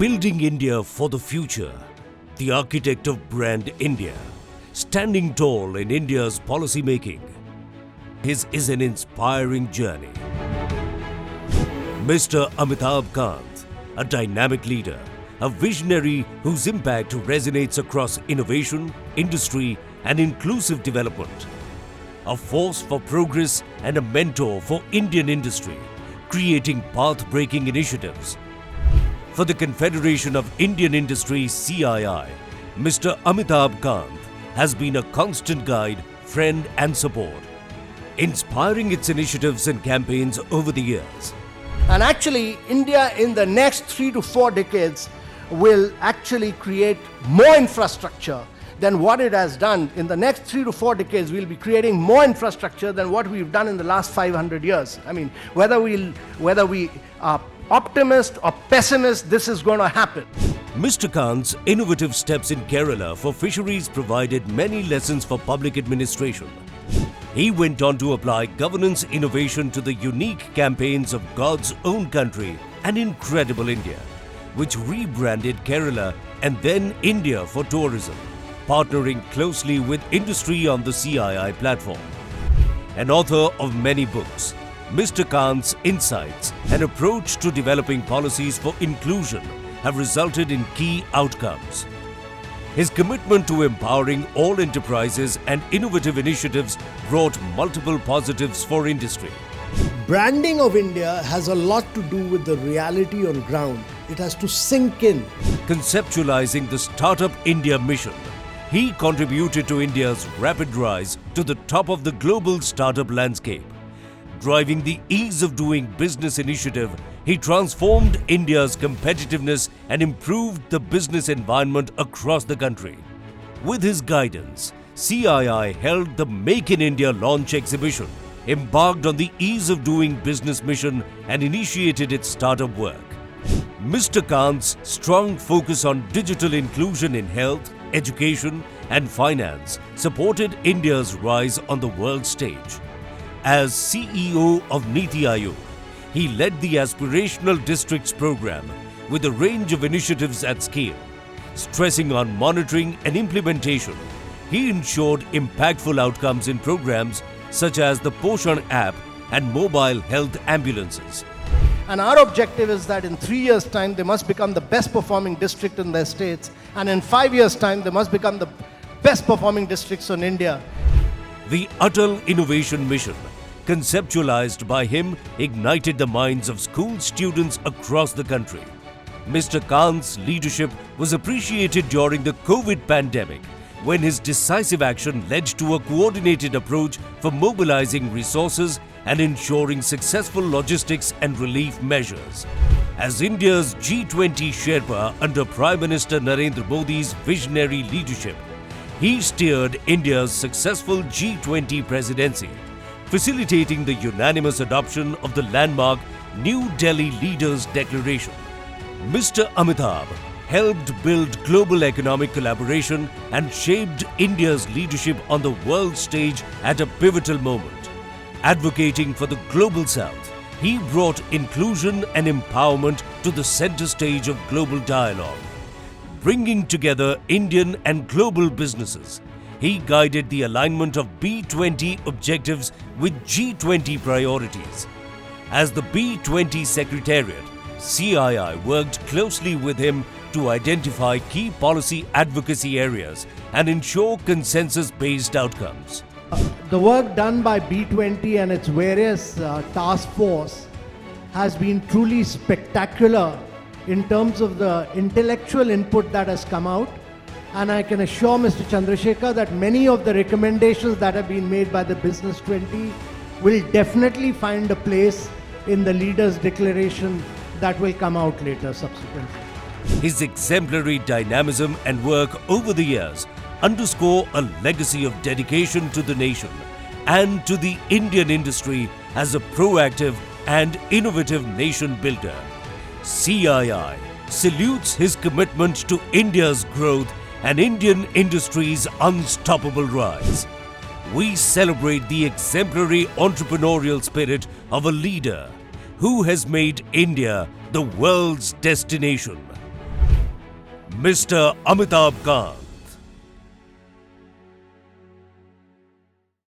Building India for the future, the architect of brand India, standing tall in India's policy making. His is an inspiring journey. Mr. Amitabh Kant, a dynamic leader, a visionary whose impact resonates across innovation, industry and inclusive development. A force for progress and a mentor for Indian industry, creating path-breaking initiatives. For the Confederation of Indian Industry (CII), Mr. Amitabh Kant has been a constant guide, friend and support, inspiring its initiatives and campaigns over the years. And actually, India in the next 3 to 4 decades will actually create more infrastructure than what it has done. In the next 3 to 4 decades, we'll be creating more infrastructure than what we've done in the last 500 years. I mean, whether we are optimist or pessimist, this is going to happen. Mr. Kant's innovative steps in Kerala for fisheries provided many lessons for public administration. He went on to apply governance innovation to the unique campaigns of God's own country, an incredible India, which rebranded Kerala and then India for tourism, partnering closely with industry on the CII platform. An author of many books, Mr. Kant's insights and approach to developing policies for inclusion have resulted in key outcomes. His commitment to empowering all enterprises and innovative initiatives brought multiple positives for industry. Branding of India has a lot to do with the reality on ground. It has to sink in. Conceptualizing the Startup India mission, he contributed to India's rapid rise to the top of the global startup landscape. Driving the ease of doing business initiative, he transformed India's competitiveness and improved the business environment across the country. With his guidance, CII held the Make in India launch exhibition, embarked on the ease of doing business mission and initiated its startup work. Mr. Kant's strong focus on digital inclusion in health, education and finance supported India's rise on the world stage. As CEO of Niti Aayog, he led the Aspirational Districts program with a range of initiatives at scale. Stressing on monitoring and implementation, he ensured impactful outcomes in programs such as the Poshan app and mobile health ambulances. And our objective is that in 3 years' time, they must become the best performing district in their states. And in 5 years' time, they must become the best performing districts in India. The Atal Innovation Mission, conceptualized by him, ignited the minds of school students across the country. Mr. Kant's leadership was appreciated during the COVID pandemic, when his decisive action led to a coordinated approach for mobilizing resources and ensuring successful logistics and relief measures. As India's G20 Sherpa under Prime Minister Narendra Modi's visionary leadership, he steered India's successful G20 presidency, facilitating the unanimous adoption of the landmark New Delhi Leaders' Declaration. Mr. Amitabh helped build global economic collaboration and shaped India's leadership on the world stage at a pivotal moment. Advocating for the global south, he brought inclusion and empowerment to the center stage of global dialogue. Bringing together Indian and global businesses, he guided the alignment of B20 objectives with G20 priorities. As the B20 Secretariat, CII worked closely with him to identify key policy advocacy areas and ensure consensus-based outcomes. The work done by B20 and its various task force has been truly spectacular in terms of the intellectual input that has come out. And I can assure Mr. Chandrasekhar that many of the recommendations that have been made by the Business 20 will definitely find a place in the Leaders' Declaration that will come out later subsequently. His exemplary dynamism and work over the years underscore a legacy of dedication to the nation and to the Indian industry as a proactive and innovative nation builder. CII salutes his commitment to India's growth and Indian industry's unstoppable rise. We celebrate the exemplary entrepreneurial spirit of a leader who has made India the world's destination. Mr. Amitabh Kant.